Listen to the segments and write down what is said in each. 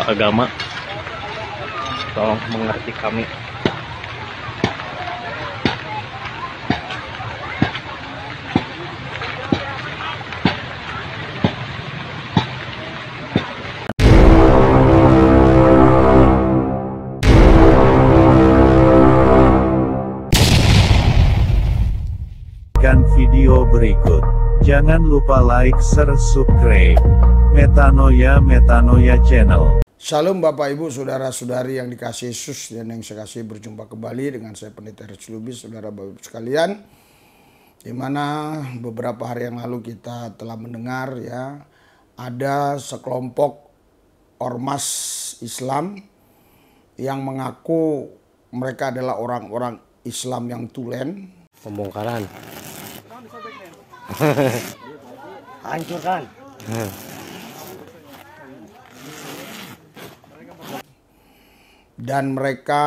menimpa agama, tolong mengerti kami. Video berikut. Jangan lupa like, share, subscribe. Metanoia Channel. Shalom Bapak Ibu, Saudara-saudari yang dikasihi Yesus dan yang saya kasih, berjumpa kembali dengan saya Pendeta Rich Lubis, Saudara Bapak Ibu sekalian. Di mana beberapa hari yang lalu kita telah mendengar ya, ada sekelompok ormas Islam yang mengaku mereka adalah orang-orang Islam yang tulen. Pembongkaran. Hancurkan. Dan mereka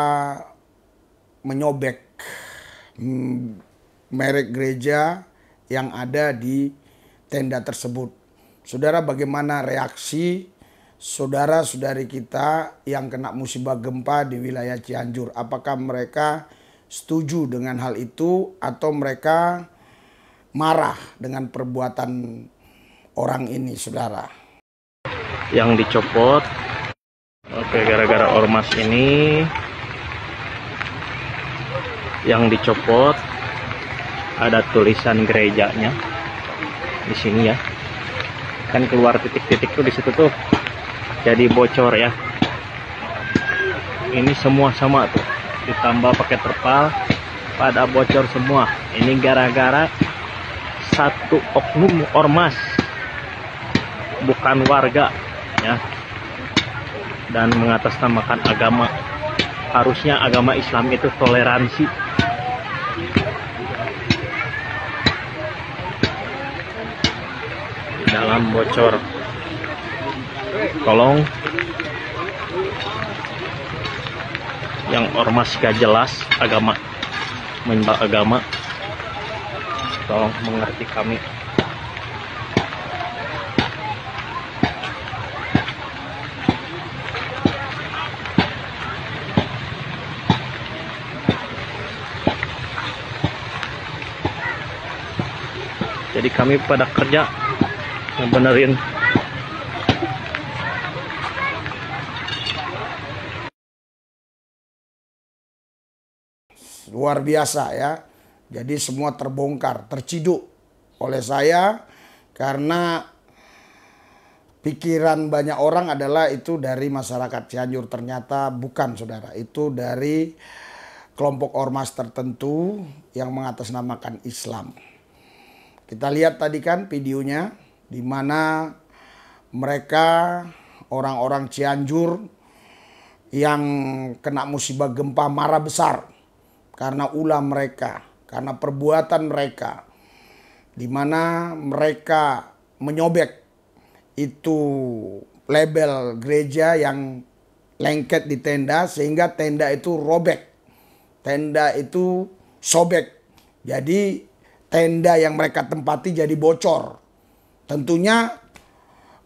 menyobek merek gereja yang ada di tenda tersebut. Saudara, bagaimana reaksi saudara-saudari kita yang kena musibah gempa di wilayah Cianjur? Apakah mereka setuju dengan hal itu atau mereka marah dengan perbuatan orang ini, saudara? Yang dicopot, oke, gara-gara ormas ini yang dicopot ada tulisan gerejanya di sini ya, kan keluar titik-titik tuh di situ tuh, jadi bocor ya. Ini semua sama tuh, ditambah pakai terpal pada bocor semua. Ini gara-gara satu oknum ormas, bukan warga ya, dan mengatasnamakan agama. Harusnya agama Islam itu toleransi. Di dalam bocor, tolong yang ormas gak jelas agama, menyembah agama, tolong mengerti kami. Jadi kami pada kerja ngebenerin. Luar biasa ya. Jadi semua terbongkar, terciduk oleh saya karena pikiran banyak orang adalah itu dari masyarakat Cianjur. Ternyata bukan, saudara. Itu dari kelompok ormas tertentu yang mengatasnamakan Islam. Kita lihat tadi kan videonya di mana mereka orang-orang Cianjur yang kena musibah gempa marah besar karena ulah mereka, karena perbuatan mereka, di mana mereka menyobek itu label gereja yang lengket di tenda sehingga tenda itu robek, tenda itu sobek. Jadi tenda yang mereka tempati jadi bocor. Tentunya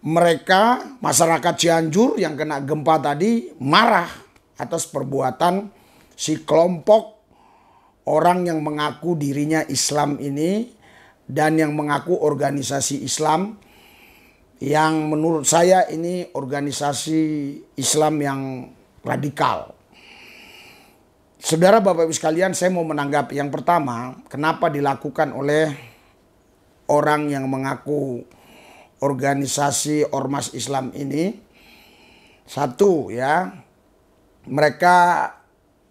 mereka, masyarakat Cianjur yang kena gempa tadi, marah atas perbuatan si kelompok orang yang mengaku dirinya Islam ini dan yang mengaku organisasi Islam yang menurut saya ini organisasi Islam yang radikal. Saudara Bapak Ibu sekalian, saya mau menanggapi yang pertama, kenapa dilakukan oleh orang yang mengaku organisasi ormas Islam ini. Satu ya, mereka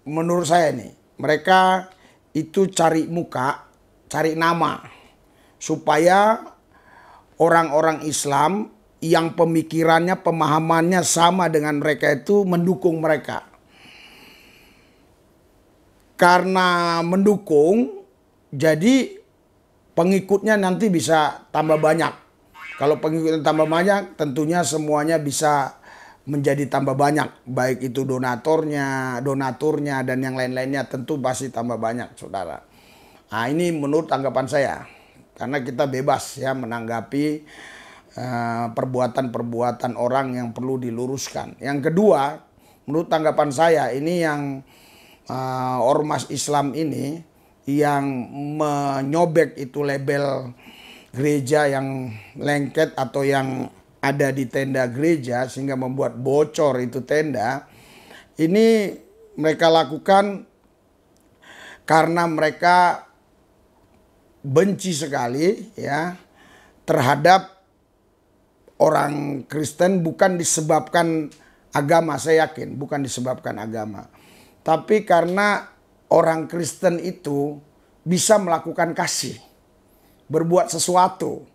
menurut saya nih, mereka itu cari muka, cari nama, supaya orang-orang Islam yang pemikirannya, pemahamannya sama dengan mereka itu mendukung mereka. Karena mendukung, jadi pengikutnya nanti bisa tambah banyak. Kalau pengikutnya tambah banyak, tentunya semuanya bisa menjadi tambah banyak, baik itu donaturnya, dan yang lain-lainnya tentu pasti tambah banyak, saudara. Nah, ini menurut tanggapan saya, karena kita bebas ya menanggapi perbuatan-perbuatan orang yang perlu diluruskan. Yang kedua, menurut tanggapan saya ini yang ormas Islam ini yang menyobek itu label gereja yang lengket atau yang ada di tenda gereja sehingga membuat bocor itu tenda. Ini mereka lakukan karena mereka benci sekali ya terhadap orang Kristen, bukan disebabkan agama, saya yakin bukan disebabkan agama. Tapi karena orang Kristen itu bisa melakukan kasih, berbuat sesuatu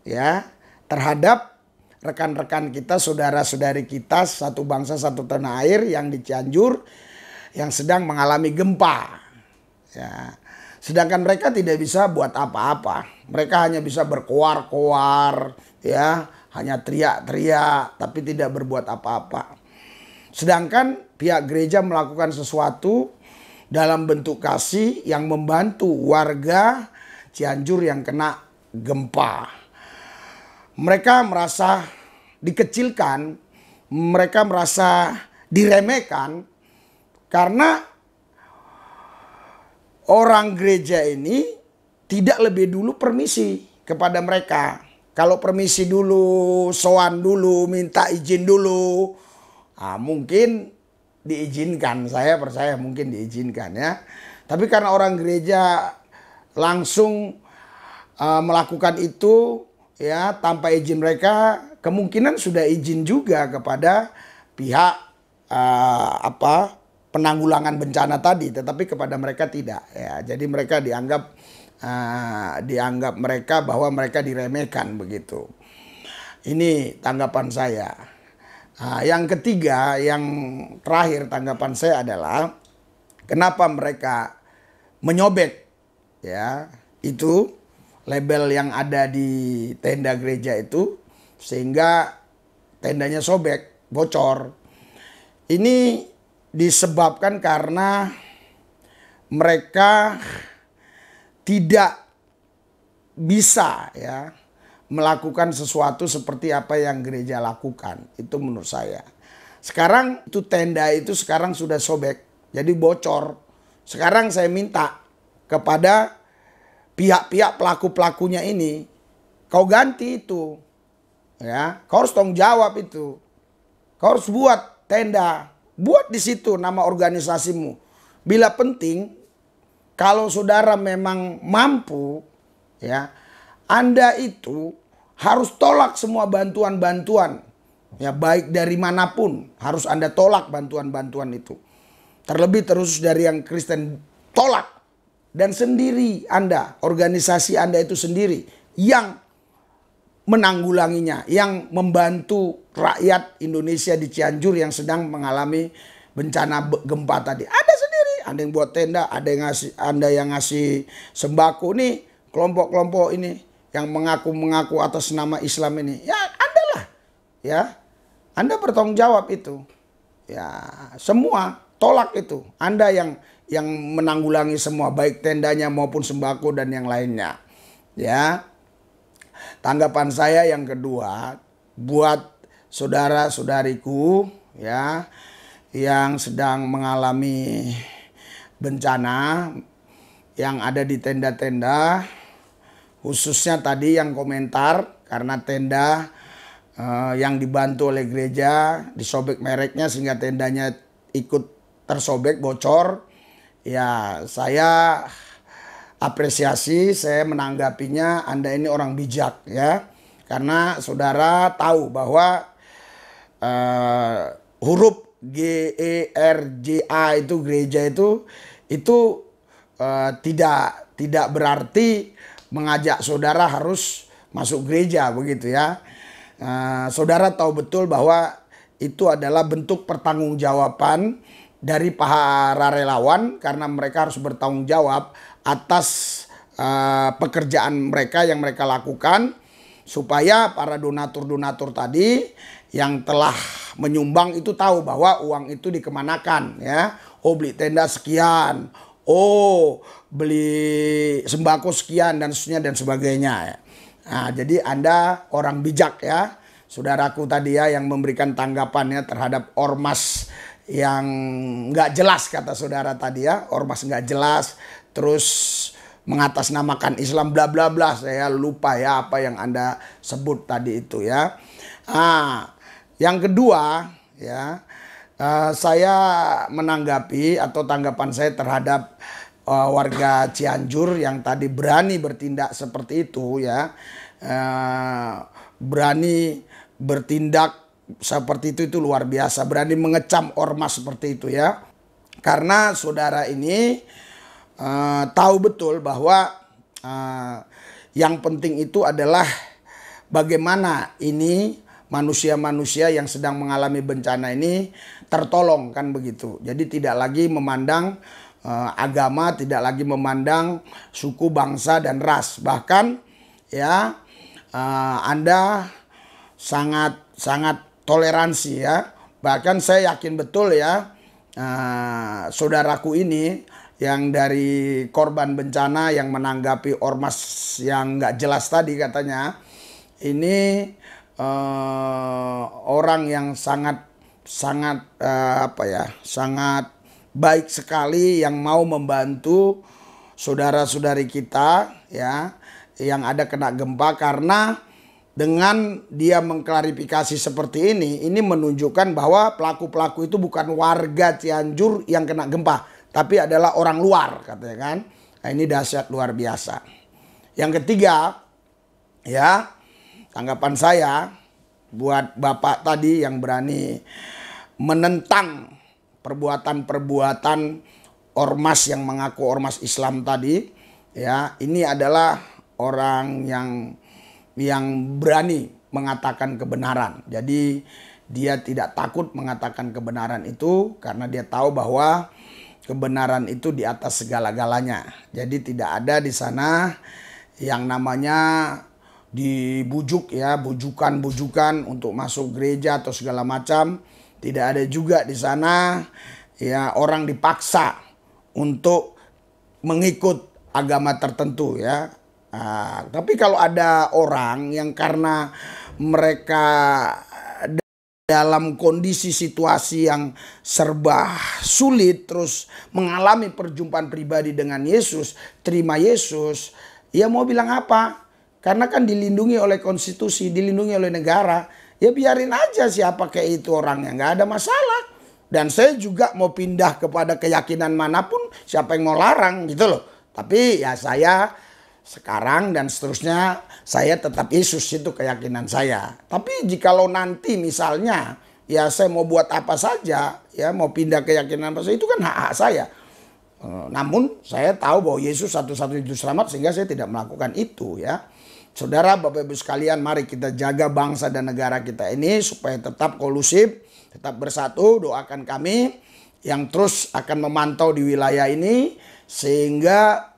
ya terhadap rekan-rekan kita, saudara-saudari kita, satu bangsa satu tanah air yang di Cianjur yang sedang mengalami gempa. Ya. Sedangkan mereka tidak bisa buat apa-apa. Mereka hanya bisa berkoar-koar, ya, hanya teriak-teriak, tapi tidak berbuat apa-apa. Sedangkan pihak gereja melakukan sesuatu dalam bentuk kasih yang membantu warga Cianjur yang kena gempa. Mereka merasa dikecilkan, mereka merasa diremehkan karena orang gereja ini tidak lebih dulu permisi kepada mereka. Kalau permisi dulu, sowan dulu, minta izin dulu, mungkin diizinkan. Saya percaya mungkin diizinkan ya. Tapi karena orang gereja langsung melakukan itu ya tanpa izin mereka, kemungkinan sudah izin juga kepada pihak penanggulangan bencana tadi, tetapi kepada mereka tidak ya. Jadi mereka dianggap mereka bahwa mereka diremehkan begitu. Ini tanggapan saya. Yang ketiga, yang terakhir tanggapan saya adalah kenapa mereka menyobek ya itu label yang ada di tenda gereja itu sehingga tendanya sobek, bocor. Ini disebabkan karena mereka tidak bisa ya melakukan sesuatu seperti apa yang gereja lakukan. Itu menurut saya. Sekarang itu tenda itu sekarang sudah sobek, jadi bocor. Sekarang saya minta kepada pihak-pihak pelaku-pelakunya ini, kau ganti itu. Ya, kau harus tanggung jawab itu. Kau harus buat tenda, buat di situ nama organisasimu. Bila penting, kalau saudara memang mampu, ya, Anda itu harus tolak semua bantuan-bantuan. Ya, baik dari manapun, harus Anda tolak bantuan-bantuan itu. Terlebih terus dari yang Kristen, tolak. Dan sendiri Anda, organisasi Anda itu sendiri yang menanggulanginya, yang membantu rakyat Indonesia di Cianjur yang sedang mengalami bencana gempa tadi. Anda sendiri, Anda yang buat tenda, Anda yang ngasih sembako nih, kelompok-kelompok ini yang mengaku atas nama Islam ini. Ya, Anda lah. Ya. Anda bertanggung jawab itu. Ya, semua tolak itu. Anda yang menanggulangi semua, baik tendanya maupun sembako dan yang lainnya. Ya. Tanggapan saya yang kedua, buat saudara-saudariku ya yang sedang mengalami bencana yang ada di tenda-tenda, khususnya tadi yang komentar karena tenda yang dibantu oleh gereja disobek mereknya sehingga tendanya ikut tersobek, bocor. Ya, saya apresiasi, saya menanggapinya, Anda ini orang bijak ya. Karena saudara tahu bahwa huruf GERJA itu gereja itu tidak berarti mengajak saudara harus masuk gereja begitu ya. Saudara tahu betul bahwa itu adalah bentuk pertanggungjawaban dari para relawan karena mereka harus bertanggung jawab atas pekerjaan mereka yang mereka lakukan supaya para donatur-donatur tadi yang telah menyumbang itu tahu bahwa uang itu dikemanakan ya. Oh, beli tenda sekian, oh beli sembako sekian dan sebagainya ya. Nah, jadi Anda orang bijak ya, saudaraku tadi ya, yang memberikan tanggapannya terhadap ormas yang nggak jelas, kata saudara tadi ya, ormas nggak jelas, terus mengatasnamakan Islam bla bla bla. Saya lupa ya apa yang Anda sebut tadi itu ya. Nah, yang kedua ya, saya menanggapi atau tanggapan saya terhadap warga Cianjur yang tadi berani bertindak seperti itu ya, berani bertindak seperti itu luar biasa, berani mengecam ormas seperti itu ya. Karena saudara ini tahu betul bahwa yang penting itu adalah bagaimana ini manusia-manusia yang sedang mengalami bencana ini tertolong, kan begitu. Jadi tidak lagi memandang agama, tidak lagi memandang suku, bangsa, dan ras. Bahkan ya Anda sangat toleransi ya. Bahkan saya yakin betul ya, saudaraku ini yang dari korban bencana yang menanggapi ormas yang nggak jelas tadi katanya, ini orang yang sangat baik sekali, yang mau membantu saudara-saudari kita ya yang ada kena gempa. Karena dengan dia mengklarifikasi seperti ini menunjukkan bahwa pelaku-pelaku itu bukan warga Cianjur yang kena gempa, tapi adalah orang luar, katanya kan. Nah, ini dahsyat luar biasa. Yang ketiga ya, tanggapan saya buat Bapak tadi yang berani menentang perbuatan-perbuatan ormas yang mengaku ormas Islam tadi ya, ini adalah orang yang berani mengatakan kebenaran. Jadi dia tidak takut mengatakan kebenaran itu karena dia tahu bahwa kebenaran itu di atas segala-galanya. Jadi tidak ada di sana yang namanya dibujuk ya, bujukan untuk masuk gereja atau segala macam. Tidak ada juga di sana ya orang dipaksa untuk mengikut agama tertentu ya. Tapi kalau ada orang yang karena mereka dalam kondisi situasi yang serba sulit, terus mengalami perjumpaan pribadi dengan Yesus, terima Yesus, ya mau bilang apa? Karena kan dilindungi oleh konstitusi, dilindungi oleh negara, ya biarin aja siapa kayak itu orangnya, nggak ada masalah. Dan saya juga mau pindah kepada keyakinan manapun, siapa yang mau larang gitu loh. Tapi ya saya sekarang dan seterusnya saya tetap Yesus, itu keyakinan saya. Tapi jikalau nanti misalnya ya saya mau buat apa saja, ya mau pindah keyakinan apa saja, itu kan hak-hak saya. Namun saya tahu bahwa Yesus satu-satunya juru selamat, sehingga saya tidak melakukan itu ya. Saudara, Bapak Ibu sekalian, mari kita jaga bangsa dan negara kita ini supaya tetap kondusif, tetap bersatu. Doakan kami yang terus akan memantau di wilayah ini, sehingga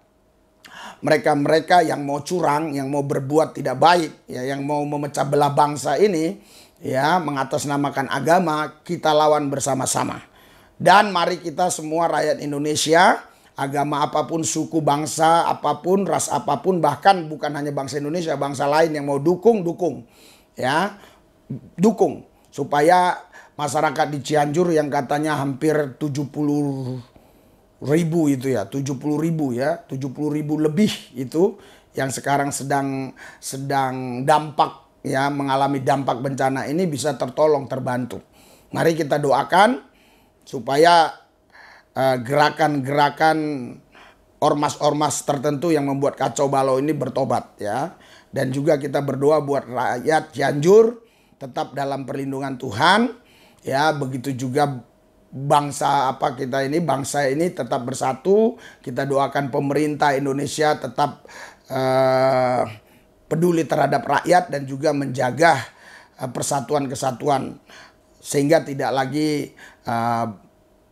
mereka-mereka yang mau curang, yang mau berbuat tidak baik, ya, yang mau memecah belah bangsa ini, ya, mengatasnamakan agama, kita lawan bersama-sama. Dan mari kita semua rakyat Indonesia, agama apapun, suku, bangsa apapun, ras apapun, bahkan bukan hanya bangsa Indonesia, bangsa lain yang mau dukung, ya, dukung supaya masyarakat di Cianjur yang katanya hampir 70.000 itu ya, 70.000 ya, 70.000 lebih itu yang sekarang sedang dampak ya, mengalami dampak bencana ini bisa tertolong, terbantu. Mari kita doakan supaya gerakan-gerakan ormas-ormas tertentu yang membuat kacau balau ini bertobat ya. Dan juga kita berdoa buat rakyat Cianjur tetap dalam perlindungan Tuhan ya, begitu juga bangsa bangsa ini tetap bersatu. Kita doakan pemerintah Indonesia tetap peduli terhadap rakyat dan juga menjaga persatuan kesatuan, sehingga tidak lagi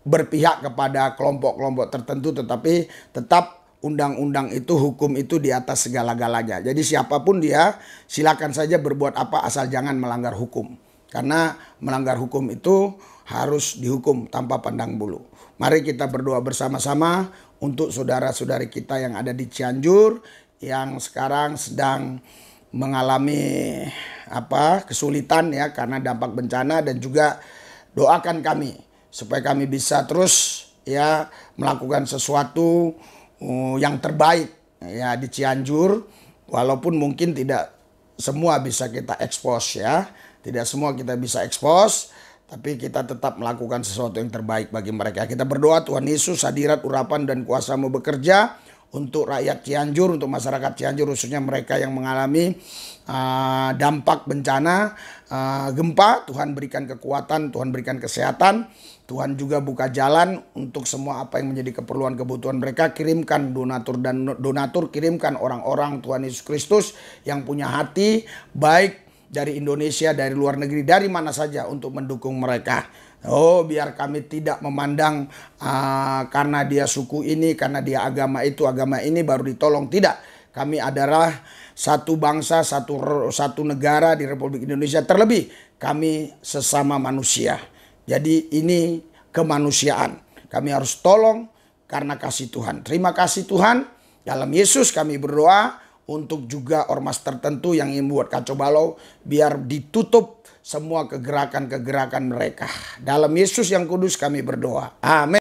berpihak kepada kelompok-kelompok tertentu, tetapi tetap undang-undang itu, hukum itu di atas segala-galanya. Jadi siapapun dia, silakan saja berbuat apa asal jangan melanggar hukum. Karena melanggar hukum itu harus dihukum tanpa pandang bulu. Mari kita berdoa bersama-sama untuk saudara-saudari kita yang ada di Cianjur, yang sekarang sedang mengalami kesulitan ya karena dampak bencana, dan juga doakan kami supaya kami bisa terus ya melakukan sesuatu yang terbaik ya di Cianjur, walaupun mungkin tidak semua bisa kita expose ya. Tidak semua kita bisa expose, tapi kita tetap melakukan sesuatu yang terbaik bagi mereka. Kita berdoa Tuhan Yesus, hadirat, urapan, dan kuasa-Mu bekerja untuk rakyat Cianjur, untuk masyarakat Cianjur, khususnya mereka yang mengalami dampak bencana gempa. Tuhan berikan kekuatan, Tuhan berikan kesehatan, Tuhan juga buka jalan untuk semua apa yang menjadi keperluan kebutuhan mereka. Kirimkan donatur, kirimkan orang-orang Tuhan Yesus Kristus yang punya hati baik dari Indonesia, dari luar negeri, dari mana saja untuk mendukung mereka. Oh, biar kami tidak memandang karena dia suku ini, karena dia agama itu, agama ini baru ditolong. Tidak, kami adalah satu bangsa, satu negara di Republik Indonesia. Terlebih kami sesama manusia. Jadi ini kemanusiaan. Kami harus tolong karena kasih Tuhan. Terima kasih Tuhan. Dalam Yesus kami berdoa untuk juga ormas tertentu yang ingin membuat kacau balau, biar ditutup semua kegerakan-kegerakan mereka. Dalam Yesus yang kudus kami berdoa. Amin.